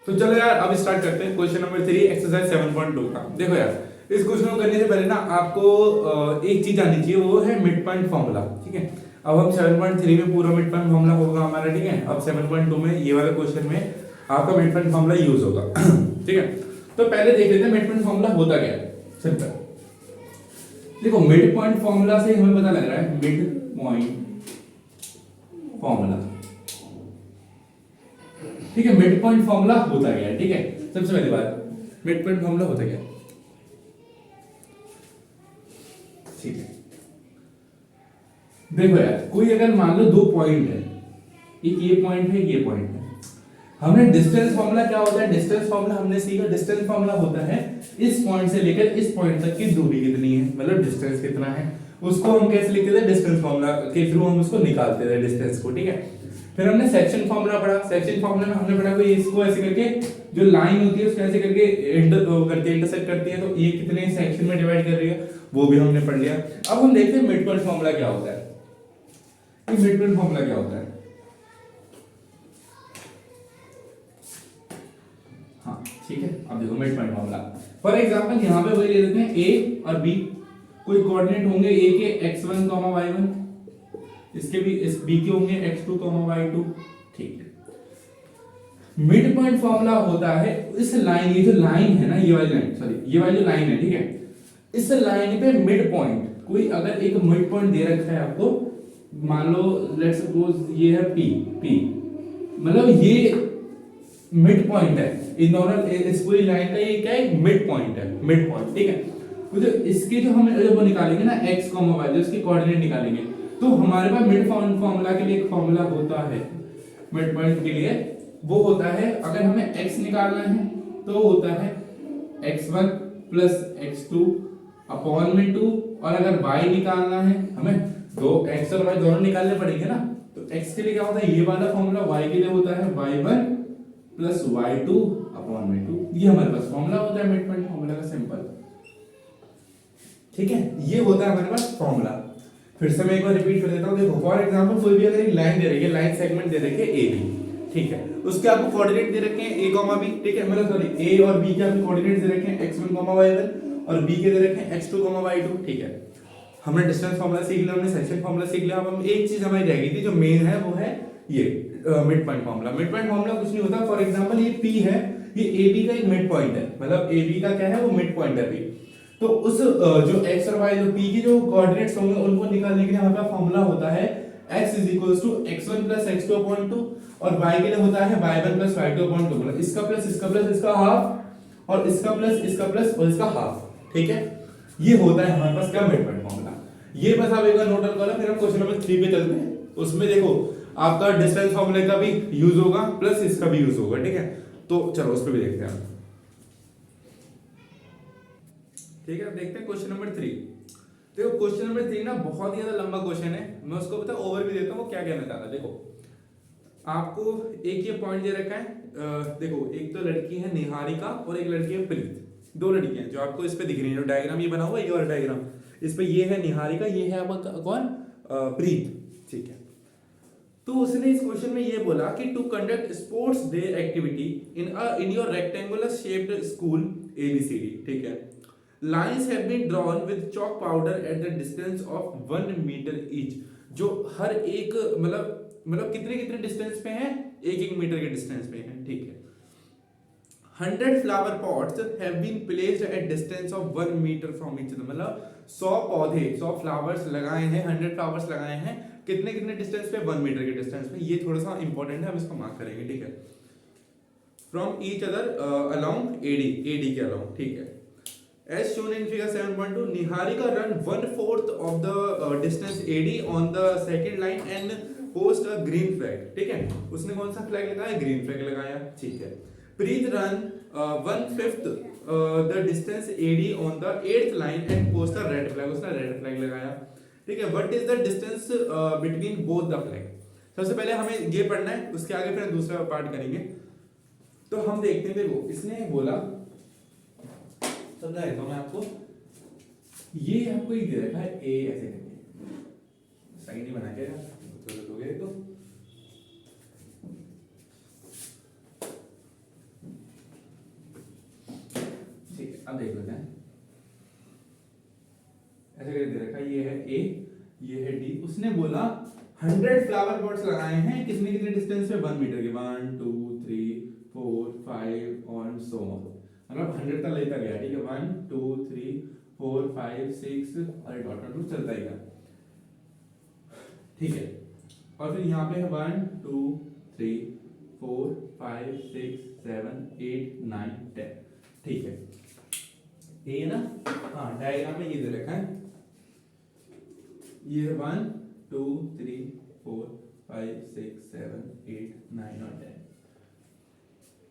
तो चलो यार अब स्टार्ट करते हैं क्वेश्चन नंबर 3 एक्सरसाइज 7.2 का। देखो यार इस क्वेश्चन को करने से पहले ना आपको एक चीज आनी चाहिए, वो है मिड पॉइंट फॉर्मूला। ठीक है, अब हम 7.3 में पूरा मिड पॉइंट फॉर्मूला होगा हमारा। ठीक है, अब 7.2 में ये वाले क्वेश्चन में आपका मिड पॉइंट फॉर्मूला यूज होगा। ठीक है, तो पहले देख लेते हैं मिड पॉइंट फॉर्मूला होता क्या है। सिंपल, देखो मिड पॉइंट फॉर्मूला से हमें पता लग रहा है मिड पॉइंट फॉर्मूला। ठीक है, मिड पॉइंट फॉर्मूला होता क्या है। ठीक है, सबसे पहली बात मिड पॉइंट फॉर्मूला होता क्या है। ठीक है, देखो यार कोई अगर मान लो दो पॉइंट है, एक ये पॉइंट है, ये पॉइंट है। हमने डिस्टेंस फॉर्मूला क्या होता है, डिस्टेंस फॉर्मूला हमने सीखा। डिस्टेंस फॉर्मूला होता है इस पॉइंट से लेकर इस पॉइंट तक की दूरी कितनी है, मतलब डिस्टेंस कितना है, उसको हम कैसे लिखते थे, डिस्टेंस फॉर्मूला के थ्रू हम उसको निकालते थे डिस्टेंस को। ठीक है, फिर हमने सेक्शन फॉर्मूला पढ़ा। सेक्शन फॉर्मूला में हमने पढ़ा कि इसको ऐसे करके जो लाइन होती है उसको ऐसे करके इंटरसेक्ट करती है, तो ये कितने सेक्शन में डिवाइड कर रही है, वो भी हमने पढ़ लिया। अब हम देखते हैं मिड पॉइंट फॉर्मूला क्या होता है। ये मिड पॉइंट फॉर्मूला क्या होता है। हाँ ठीक है, अब देखो mid point formula for example यहाँ पे वही ले लेते हैं ए और बी, कोई कोऑर्डिनेट होंगे ए के x1, y1, इसके भी इस बी के होंगे x2, y2। ठीक है, मिड पॉइंट फॉर्मूला होता है इस लाइन, ये जो लाइन है ना, ये वाली लाइन, सॉरी ये वाली जो लाइन है, ठीक है, इस लाइन पे मिड पॉइंट, कोई अगर एक मिड पॉइंट दे रखा है आपको, मान लो लेट्स सपोज ये है p, मतलब ये मिड पॉइंट है इन दोनों, इस पूरी लाइन का ये क्या है, मिड पॉइंट है, मिड पॉइंट। ठीक है, तो जो इसके जो हम जब वो निकालेंगे ना x, y, जो इसके कोऑर्डिनेट निकालेंगे, तो हमारे पास मिड पॉइंट फॉर्मूला के लिए एक फॉर्मूला होता है मिड पॉइंट के लिए, वो होता है अगर हमें x निकालना है तो होता है x1 प्लस x2 अपॉन में 2, और अगर y निकालना है हमें, दो x और y दोनों निकालने पड़ेंगे ना, तो x के लिए क्या होता है, ये वाला फॉर्मूला, y के लिए होता है y1 प्लस y2 अपॉन में 2। ये हमारे पास फॉर्मूला होता है मिड पॉइंट फॉर्मूला का, सिंपल। ठीक है, ये होता है हमारे पास फॉर्मूला। फिर से मैं एक बार रिपीट कर देता हूं। देखो फॉर एग्जांपल कोई भी अगर एक लाइन दे रही है, लाइन सेगमेंट दे रखी है ए बी, ठीक है, उसके आपको कोऑर्डिनेट दे रखे हैं a, b, ठीक है, मतलब सॉरी a और b के आपको कोऑर्डिनेट दे रखे हैं x1, y1, और b के दे रखे हैं x2, y2। ठीक है, हमने डिस्टेंस फार्मूला सीख लिया, हमने सेक्शन फार्मूला सीख लिया। अब हम एक चीज हमारी रह गई थी जो मेन है, वो है ये mid point formula. Mid point formula कुछ नहीं होता, फॉर एग्जांपल ये p है, ये ab का एक मिड पॉइंट है, मतलब ab का क्या है, वो मिड पॉइंट है p। तो उस जो x और y, जो p की जो कोऑर्डिनेट्स होंगे उनको निकालने के लिए हमारे पास फार्मूला होता है x = x1 + x2 / 2, और y के लिए होता है y1 + y2 / 2, मतलब इसका प्लस इसका प्लस इसका हाफ, और इसका प्लस इसका प्लस और इसका हाफ। ठीक है, ये होता है हमारे पास क्या, मिड पॉइंट फार्मूला। ये बस आप एक बार नोट डाउन करो, फिर हम क्वेश्चन नंबर 3 पे चलते हैं। उसमें देखो आपका डिस्टेंस फार्मूले का भी यूज होगा प्लस इसका भी यूज होगा। ठीक है, तो चलो उस पर भी देखते हैं। ठीक है, अब देखते हैं क्वेश्चन नंबर 3। देखो क्वेश्चन नंबर 3 ना बहुत ही ज्यादा लंबा क्वेश्चन है, मैं उसको पता ओवरव्यू देता हूँ वो क्या कहना चाहता है। देखो आपको एक ये पॉइंट दे रखा है, देखो एक तो लड़की है निहारिका और एक लड़की है प्रीत, दो लड़कियां जो आपको इस पे दिख रही है, जो डायग्राम ये बना हुआ है, ये वाला डायग्राम, इस पे ये है निहारिका, ये है आपका कौन, प्रीत। ठीक है, तो उसने इस क्वेश्चन में ये बोला कि to conduct sports day activity in your rectangular shaped school ABCD। ठीक है, lines have been drawn with chalk powder at the distance of 1 metre each. जो हर एक मतलब कितने कितने डिस्टेंस पे हैं, 1-1 मीटर के डिस्टेंस पे हैं। ठीक है, 100 flower pots have been placed at distance of 1 metre from each other, मतलब 100 पौधे, 100 फ्लावर्स लगाए हैं, 100 फ्लावर्स लगाए हैं, कितने कितने डिस्टेंस पे, 1 मीटर के डिस्टेंस पे। ये थोड़ा सा इंपॉर्टेंट है, हम इसको मार्क करेंगे। ठीक है, from each other along AD के अलोंग। ठीक है, as shown in figure 7.2, Niharika run 1/4 of the distance AD on the second line and post a green flag। ठीक है, उसने कौन सा फ्लैग लगाया, ग्रीन फ्लैग लगाया। ठीक है, प्रीत run 1/5 the distance AD on the 8th line and post a red flag, उसने रेड फ्लैग लगाया। ठीक है, what is the distance between both the flag। सबसे पहले हमें ये पढ़ना है, उसके आगे फिर दूसरा पार्ट करेंगे। तो हम देखते हैं, देखो इसने बोला, समझा देता हूं मैं आपको, ये आपको एक दे रखा है ए, ऐसे करके साइन ही बना के तो अब देख लेते हैं, ऐसे करके दे रखा है, ये है ए, ये है डी। उसने बोला 100 फ्लावर पॉट्स लगाए हैं, कितने कितने डिस्टेंस पे, 1 मीटर के, 1 2 3 4 5 और सो ऑन, मतलब 100 तक लेता गया, ठीक है, 1 2 3 4 5 6 और डॉट डॉट चलता ही गया, ठीक है। और फिर यहाँ पे है 1 2 3 4 5 6 7 8 9 10, ठीक है, ये ना, हाँ डायग्राम में ये दे रखा है, ये 1 2 3 4 5 6 7 8 9 और 10,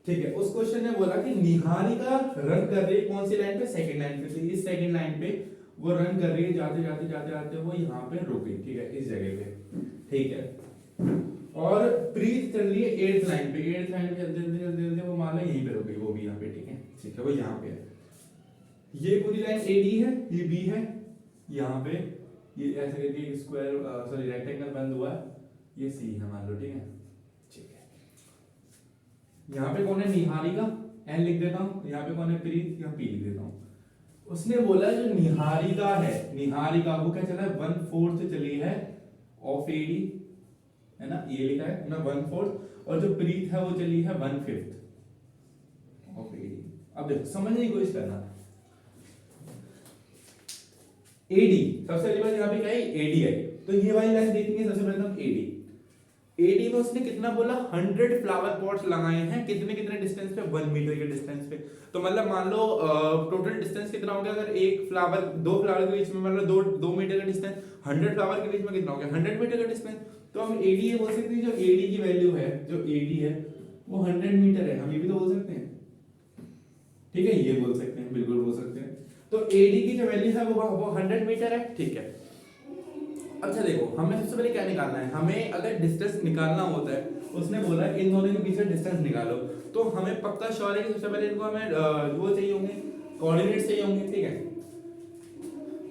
ठीक है। उस क्वेश्चन ने बोला कि निहारिका रन कर रही है कौन सी लाइन पे, सेकंड लाइन पे, तो इस सेकंड लाइन पे वो रन कर रही है, जाते जाते जाते जाते वो यहाँ पे रुकी, ठीक है, इस जगह पे, ठीक है। और प्रीत चल रही है 8th लाइन पे, 8th लाइन पे चलते चलते चलते चलते वो मान लो यहीं पे रुकी, वो भी यहाँ पे, ठीक है, ठीक है, वो यहाँ पे है। ये पूरी लाइन एडी है, ये बी है, यहाँ पे ये ऐसे करके स्क्वायर सॉरी रेक्टेंगल बंद हुआ है, ये सी है मान लो, ठीक है, ठीक है। यहाँ पे कौन है, निहारिका, एन लिख देता हूँ, यहाँ पे कौन है, प्रीत, यहाँ पी लिख देता हूँ। उसने बोला जो निहारिका है, निहारिका वो क्या चला है, 1/4 चली है ऑफ एडी, है ना, ये लिखा है ना 1/4, और जो प्रीत है वो चली है 1/5 ऑफ एडी। अब देखो समझने की कोशिश करना, एडी सबसे पहली बात यहाँ पे क्या है, एडी है, तो ये वाली लाइन देखेंगे सबसे पहले हम एडी, एडी में उसने कितना बोला, 100 फ्लावर पॉट्स लगाए हैं, कितने कितने डिस्टेंस पे, 1 मीटर के डिस्टेंस पे। तो मतलब मान लो टोटल डिस्टेंस कितना हो गया, अगर एक फ्लावर, दो फ्लावर के बीच में मतलब 2 मीटर का डिस्टेंस, 100 फ्लावर के बीच में कितना हो गया, 100 मीटर का डिस्टेंस। तो हम एडी ये बोल सकते हैं, जो एडी की वैल्यू है, जो एडी है वो 100 मीटर है, हम ये भी तो बोल सकते हैं, ठीक है, ये बोल सकते हैं, बिल्कुल बोल सकते हैं। तो एडी की जो वैल्यू है वो 100 मीटर है, ठीक है। अच्छा देखो, हमें सबसे पहले क्या निकालना है, हमें अगर डिस्टेंस निकालना होता है, उसने बोला इन दोनों के बीच में डिस्टेंस निकालो, तो हमें पक्का श्योर है कि सबसे पहले इनको हमें वो चाहिए होंगे, कोऑर्डिनेट्स चाहिए होंगे, ठीक है।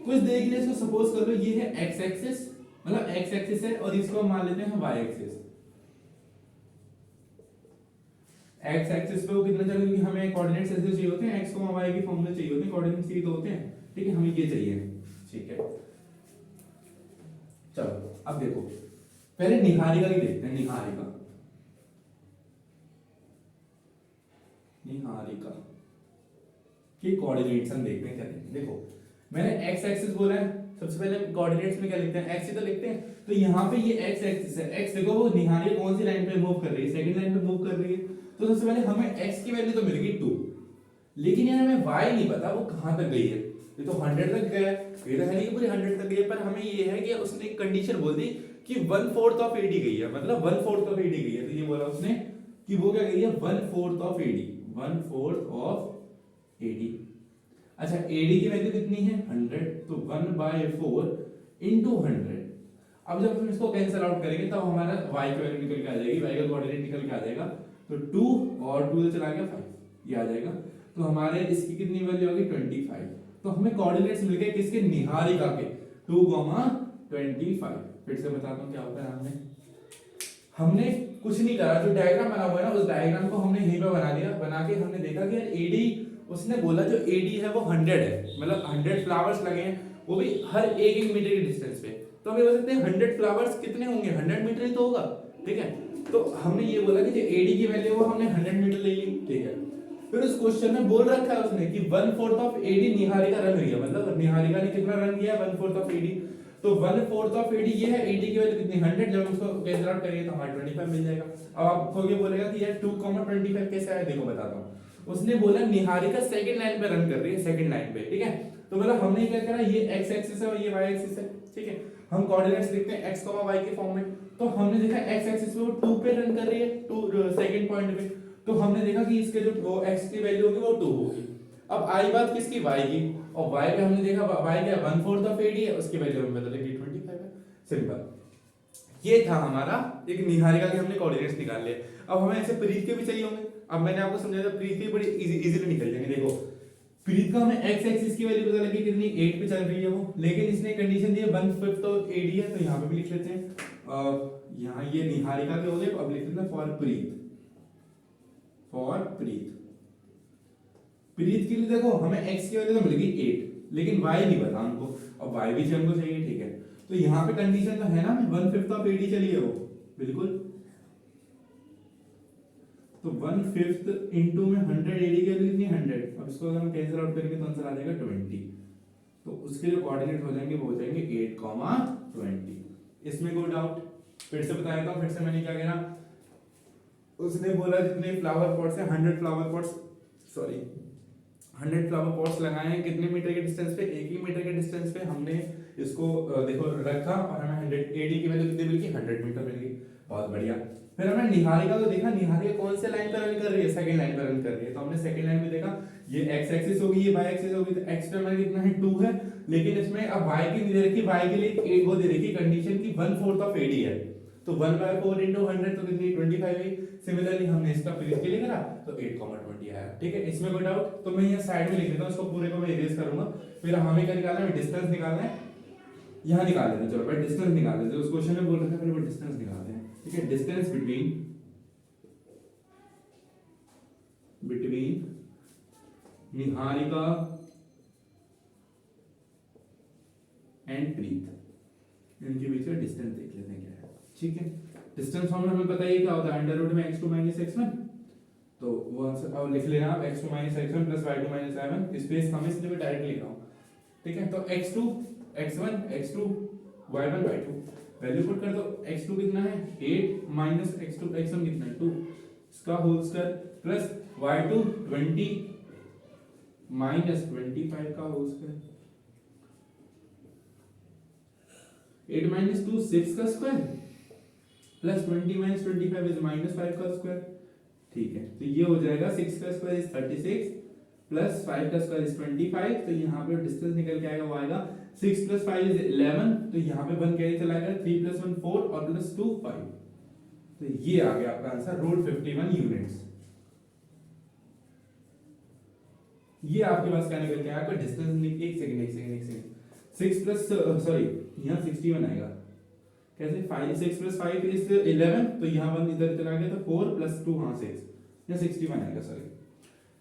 कुछ देर के लिए इसको सपोज कर लो ये है एक्स एक्सिस, मतलब एक्स एक्सिस है, और इसको हम मान लेते हैं वाई एक्सिस। एक्स एक्सिस पे वो कितना चलेगा, क्योंकि हमें कोऑर्डिनेट्स ऐसे चाहिए होते हैं, एक्स को वाई के फॉर्म में चाहिए होते हैं, कोऑर्डिनेट्स ये तो होते हैं, ठीक है, हमें ये चाहिए, ठीक है। चलो अब देखो, पहले निहारिका की देखते हैं, निहारिका के कोऑर्डिनेट्स हम देखते हैं क्या देखते हैं। देखो मैंने एक्स एक्सिस बोला है, सबसे पहले कोऑर्डिनेट्स में क्या लिखते हैं, एक्स ही तो लिखते हैं, तो यहाँ पे ये एक्स एक्सिस है, एक्स देखो वो निहारिका कौन सी लाइन पे मूव कर रही है, सेकंड लाइन पे मूव कर रही है, तो सबसे पहले हमें एक्स की वैल्यू तो मिल गई 2, लेकिन यार हमें वाई नहीं पता वो कहां तक गई है, ये तो 100 तक गया है, ये तो है नहीं कि पूरी 100 तक गई है, पर हमें ये है कि उसने एक कंडीशन बोल दी कि 1/4 ऑफ एडी गई है, मतलब 1/4 ऑफ एडी गई है, तो ये बोला उसने कि वो क्या गई है, 1/4 ऑफ एडी, 1/4 ऑफ एडी। अच्छा एडी की वैल्यू कितनी है 100, तो 1/4 into 100। अब जब हम इसको कैंसिल आउट करेंगे तब हमारा y की वैल्यू निकल के आ जाएगी, y का कोऑर्डिनेट निकल के आ जाएगा, तो 2 और 2 चला गया 5, ये आ जाएगा, तो हमारे इसकी कितनी वैल्यू आ गई 25। तो हमें कोऑर्डिनेट्स मिल गए किसके, निहारिका के, 2,25। फिर से बताता हूं क्या होता है, हमने कुछ नहीं करा, जो डायग्राम बना हुआ है ना उस डायग्राम को हमने यहीं पे बना दिया, बना के हमने देखा कि यार एडी, उसने बोला जो एडी है वो 100 है, मतलब 100 फ्लावर्स लगे हैं, वो भी हर एक मीटर के डिस्टेंस पे, तो हम ये बोल सकते हैं 100 फ्लावर्स कितने होंगे, 100 मीटर ही तो होगा, ठीक है। तो हमने ये बोला कि जो एडी की वैल्यू वो हमने 100 मीटर ले ली, ठीक है। फिर उस क्वेश्चन में बोल रखा है उसने कि 1/4 ऑफ एडी निहारिका रन हुई है, मतलब निहारिका ने कितना रन किया, 1/4 ऑफ एडी, तो 1/4 ऑफ एडी ये है, एडी की वैल्यू कितनी 100, जब हम उसको कैंसिल आउट करेंगे तो हमारा 25 मिल जाएगा। अब आपको ये बोलेगा कि यार 2,25 कैसे आया, देखो बताता हूँ। उसने बोला निहारिका सेकंड लाइन पे रन कर रही है, सेकंड लाइन पे, ठीक है, तो मतलब हमने क्या करा, ये एक्स एक्सिस है और ये वाई एक्सिस है, ठीक है, हम कोऑर्डिनेट्स लिखते हैं x, y के फॉर्म में, तो हमने देखा x एक्सिस पे वो 2 पे रन कर रही है, 2 सेकंड पॉइंट पे, तो हमने देखा कि इसके जो x की वैल्यू होगी वो 2 होगी। अब आई बात किसकी, y की, और y पे हमने देखा y क्या 1/4 ऑफ एडी है, उसकी वैल्यू हम बदल देंगे 25 है, सिंपल। ये था हमारा एक निहारिका के हमने कोऑर्डिनेट्स निकाल लिए। अब हमें ऐसे प्रीत के भी चाहिए होंगे, अब मैंने आपको समझाया था प्रीत के बड़ी इजीली निकल जाएंगे। देखो प्रीत का हमें x एक्सिस की वैल्यू पता लगी कितनी, 8 पे चल रही है वो, लेकिन इसने कंडीशन दी है 1/5 ऑफ एडी है, तो यहाँ पे भी लिख लेते हैं, यहाँ ये निहारिका के हो गए, अब लिख लेते हैं फॉर प्रीत, फॉर प्रीत, प्रीत के लिए देखो हमें x की वैल्यू तो मिलेगी 8, लेकिन y नहीं पता हमको, अब y भी हमको चाहिए, ठीक है। तो यहाँ पे कंडीशन तो है ना, 1/5 ऑफ 80 चलिए वो बिल्कुल, तो 1/5 इंटू में 100, 80 की वैल्यू कितनी 100, अब इसको अगर हम कैंसिल आउट करेंगे तो आंसर आ जाएगा 20। तो उसके जो कोऑर्डिनेट हो जाएंगे वो हो जाएंगे 8,20। इसमें कोई डाउट? फिर से बताया था, फिर से मैंने क्या कहना, उसने बोला जितने फ्लावर पॉट्स है 100 flower pots, sorry 100 flower pots लगाए हैं, कितने मीटर के डिस्टेंस पे, 1 ही मीटर के डिस्टेंस पे हमने इसको देखो रखा, और हमें 100 एडी की वैल्यू कितनी मिल गई, 100 मीटर मिल गई, बहुत बढ़िया। फिर हमने निहारिका को देखा, निहारिका कौन से लाइन पर रन कर रही है, सेकंड लाइन पर रन कर रही है, तो हमने सेकंड लाइन में देखा ये x एक्सिस होगी, ये y एक्सिस होगी, तो x पे हमारा कितना है 2 है, लेकिन इसमें अब y की नहीं दे रखी, y के लिए एक वो दे रखी कंडीशन की 1/4 ऑफ AD है, तो 1/4 into 100 तो कितनी 25 है। सिमिलरली हमने इसका प्रीत के लिए करा तो 8,20 आया, ठीक है। इसमें कोई डाउट? तो मैं यहाँ साइड में लिख देता हूँ, इसको पूरे को मैं इरेज करूंगा। फिर हमें क्या निकालना है, डिस्टेंस निकालना है, यहाँ निकाल लेते हैं, चलो भाई डिस्टेंस निकाल लेते हैं, उस क्वेश्चन में बोल रखा है पहले वो डिस्टेंस निकालते हैं, ठीक है। डिस्टेंस बिटवीन निहारिका एंड प्रीत, इनके बीच का डिस्टेंस देख लेते हैं क्या है, ठीक है। डिस्टेंस फॉर्मूला हमें पता ही क्या होता है, अंडर रूट में x2 माइनस x1, तो वो आंसर अब लिख लेना आप, x2 minus x1 plus y2 minus y1, space हम इसलिए डायरेक्ट लिख रहा हूं, ठीक है। तो x2 x1 x2 y1 y2 value put कर दो, x2 कितना है 8 माइनस x2 x1 कितना है 2, इसका whole square plus y2 20 minus 25 का होल स्क्वायर, 8 माइनस 2 6 का square plus 20 minus 25 is minus 5 का स्क्वायर, ठीक है। तो ये हो जाएगा 6 का स्क्वायर इज 36 प्लस 5 का स्क्वायर इज 25, तो यहाँ पे डिस्टेंस निकल के आएगा वो आएगा 6 प्लस 5 इज 11, तो यहाँ पे 1 कैरी चला गया, 3 प्लस 1 4 और प्लस 2 5, तो ये आ गया आपका आंसर रूट 51 यूनिट्स। ये आपके पास क्या निकल के आया, आपका डिस्टेंस एक सेकंड 6 प्लस सॉरी यहाँ 61 आएगा, कैसे 5 6 प्लस 5 इज 11, तो यहाँ 1 इधर चला गया, तो 4 प्लस 2 हाँ 6, यहाँ 61 आएगा, सॉरी,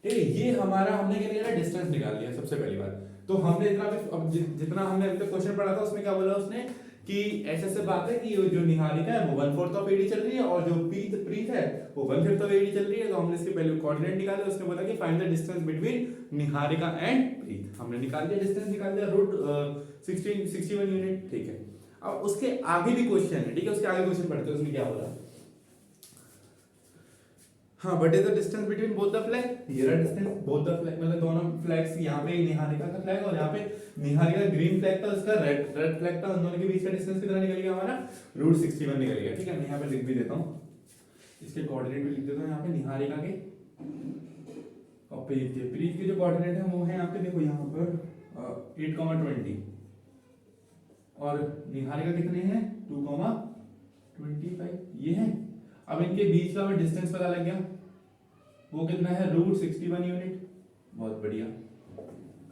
ठीक है। ये हमारा हमने क्या लिया, डिस्टेंस निकाल लिया सबसे पहली बार। तो हमने इतना भी अब जितना हमने अभी तक क्वेश्चन पढ़ा था उसमें क्या बोला उसने कि ऐसे बात है कि जो निहारिका है वो 1/4 ऑफ AD चल रही है, और जो प्रीत है वो 1/5 ऑफ AD चल रही है, तो हमने इसके पहले कोऑर्डिनेट निकाले, उसने बोला कि find the distance between Niharika and Preet, हमने निकाल दिया, डिस्टेंस निकाल दिया रूट 61 यूनिट, ठीक है। अब उसके आगे भी क्वेश्चन है, ठीक है, उसके आगे क्वेश्चन पढ़ते हैं, उसमें क्या बोला, हाँ what is the distance between both the flag, ये रहा डिस्टेंस बोथ द फ्लैग, मतलब दोनों फ्लैग्स, यहाँ पे निहारिका का फ्लैग और यहाँ पे निहारिका ग्रीन फ्लैग था, उसका रेड फ्लैग था, उन दोनों के बीच का डिस्टेंस कितना निकल गया हमारा, रूट 61 निकल गया, ठीक है। मैं यहाँ पे लिख भी देता हूँ, इसके कोऑर्डिनेट भी लिख देता हूँ यहाँ पे, निहारिका के और प्रीत के जो कोऑर्डिनेट है वो है यहाँ पे, देखो यहाँ पर 8,20 और निहारिका कितने हैं 2,25 ये है। अब इनके बीच का डिस्टेंस पता लग गया, वो कितना है रूट 61 यूनिट, बहुत बढ़िया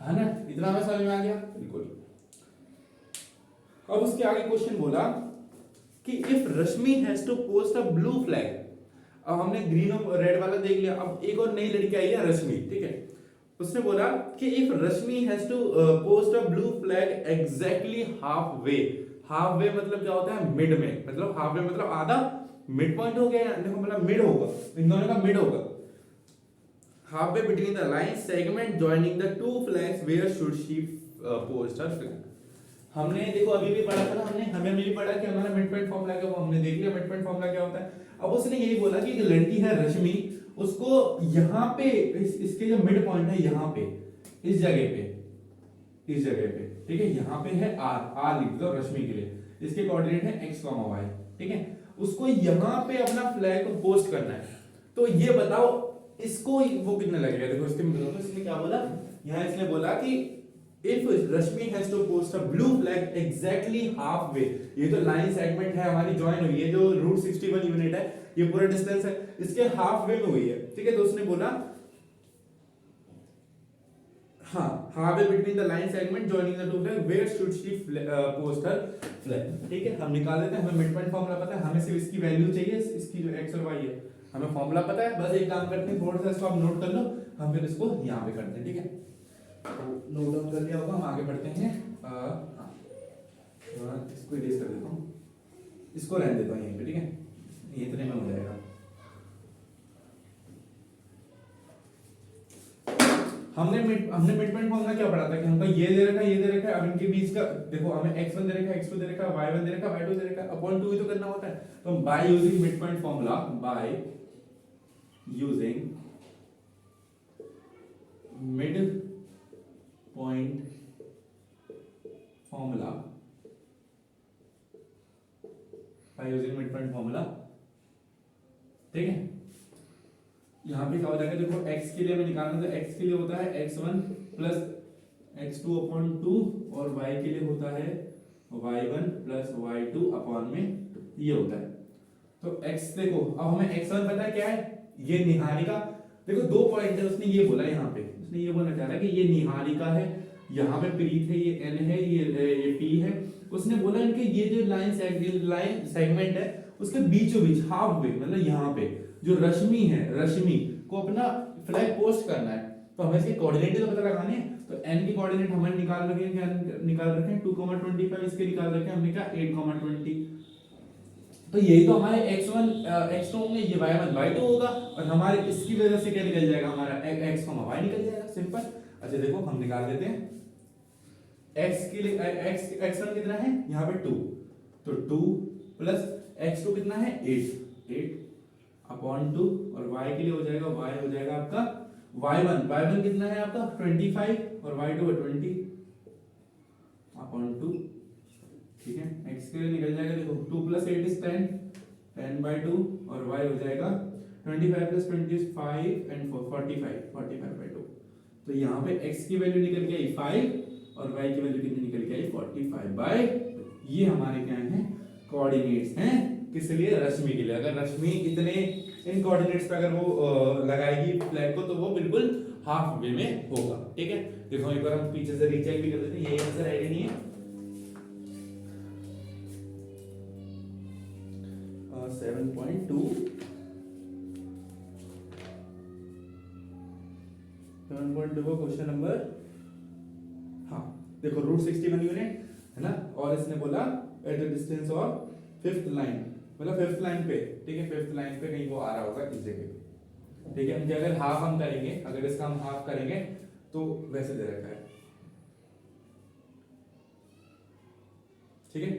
है ना, इतना हमें समझ में आ गया, बिल्कुल। अब उसके आगे क्वेश्चन बोला कि if Rashmi has to post a blue flag, अब हमने ग्रीन और रेड वाला देख लिया, अब एक और नई लड़की आई है रश्मि, ठीक है। उसने बोला कि if Rashmi has to post a blue flag exactly half way मतलब क्या होता है मिड में, मतलब हाफ वे मतलब आधा, मिड पॉइंट हो गया, देखो मतलब मिड होगा, इन दोनों का मिड होगा, half way between the line segment joining the two flags where should she post her flag. हमने देखो अभी भी पढ़ा था ना, हमें भी पढ़ा कि हमारा मिड पॉइंट फॉर्मूला क्या, वो हमने देख लिया मिड पॉइंट फॉर्मूला क्या होता है। अब उसने यही बोला कि एक लड़की है रश्मि, उसको यहाँ पे इसके जो मिड पॉइंट है यहाँ पे इस जगह पे, ठीक है, यहाँ पे है आर लिख दो रश्मि के लिए, इसके कोऑर्डिनेट है x, y, ठीक है। उसको यहाँ पे अपना फ्लैग को पोस्ट करना है, तो ये बताओ इसको वो कितने लगेगा, देखो इसके मतलब इसने क्या बोला, यहाँ इसने बोला कि if Rashmi has to post a blue flag exactly half way, ये तो लाइन सेगमेंट है हमारी ज्वाइन हुई है, जो रूट 61 यूनिट है, ये पूरा डिस्टेंस है, इसके हाफ वे में हुई है, ठीक है। तो उसने बोला हाँ half way between the line segment joining the two flag where should she post her flag, ठीक है। हम निकाल देते हैं, हमें मिड पॉइंट फॉर्मूला पता है, हमें सिर्फ इसकी वैल्यू चाहिए, इसकी जो x और y है, हमें फॉर्मूला पता है, बस एक काम करते हैं, थोड़ा सा इसको आप नोट कर लो, हम फिर इसको यहाँ पे करते हैं, ठीक है। तो नोट डाउन कर लिया होगा, हम आगे बढ़ते हैं। इसको इरेज कर देता हूँ, इसको रहने देता हूँ यहीं पे, ठीक है, ये इतने में हो जाएगा। हमने मिड पॉइंट फॉर्मूला क्या पढ़ा था कि हमको ये दे रखा है, ये दे रखा है, अब इनके बीच का देखो, हमें x1 दे रखा है, x2 दे रखा है, y1 दे रखा है, y2 दे रखा है, अपॉन 2 ही तो करना होता है। तो by using mid point formula, by using mid point formula, by using mid point formula, ठीक है। यहाँ पे क्या हो जाएगा, देखो x के लिए हमें निकालना, तो x के लिए होता है x1 प्लस x2 अपॉन 2, और y के लिए होता है y1 प्लस y2 अपॉन में ये होता है। तो x देखो, अब हमें x1 पता है क्या है, ये निहारिका, देखो 2 पॉइंट है, उसने ये बोला यहाँ पे, उसने ये बोलना चाह रहा है कि ये निहारिका है, यहाँ पे प्रीत है, ये n है, ये p है। उसने बोला इनके ये जो लाइन सेगमेंट है उसके बीचों बीच हाफ वे, मतलब यहाँ पे जो रश्मि है, रश्मि को अपना फ्लैग पोस्ट करना है, तो हमें इसके कोऑर्डिनेट तो पता लगाने हैं। तो n की कोऑर्डिनेट हमने निकाल रखे हैं, क्या निकाल रखे हैं 2,25, इसके निकाल रखे हैं हमने क्या 8,20। तो यही तो हमारे x1 x2 होंगे, ये y1 y2 होगा, और हमारे इसकी वजह से क्या निकल जाएगा, हमारा x, y निकल जाएगा, सिंपल। अच्छा देखो हम निकाल देते हैं x के लिए, x1 कितना है यहाँ पे 2, तो 2 प्लस x2 कितना है 8 अपॉन 2, और y के लिए हो जाएगा, y हो जाएगा आपका y1 कितना है आपका 25, और y2 है 20 अपॉन 2, ठीक है। x के लिए निकल जाएगा, देखो 2 प्लस 8 इज 10/2, और y हो जाएगा 25 प्लस 25 एंड 45/2। तो यहाँ पे x की वैल्यू निकल के आई 5, और y की वैल्यू कितनी निकल के आई 45/2। ये हमारे क्या हैं, कोऑर्डिनेट्स हैं, किस लिए, रश्मि के लिए। अगर रश्मि इतने इन कोऑर्डिनेट्स पे अगर वो लगाएगी फ्लैग को, तो वो बिल्कुल हाफ वे में होगा, ठीक है। देखो एक बार हम पीछे से रीचेक भी कर देते हैं, ये आंसर है कि नहीं है। 7.2 का क्वेश्चन नंबर, हाँ देखो √61 यूनिट है ना, और इसने बोला eight the distance of 5th line, मतलब 5th लाइन पे, ठीक है, 5th लाइन पे कहीं वो आ रहा होगा इस जगह पे, ठीक है। अगर हाफ हम करेंगे, अगर इसका हम हाफ करेंगे तो वैसे दे रखा है, ठीक है।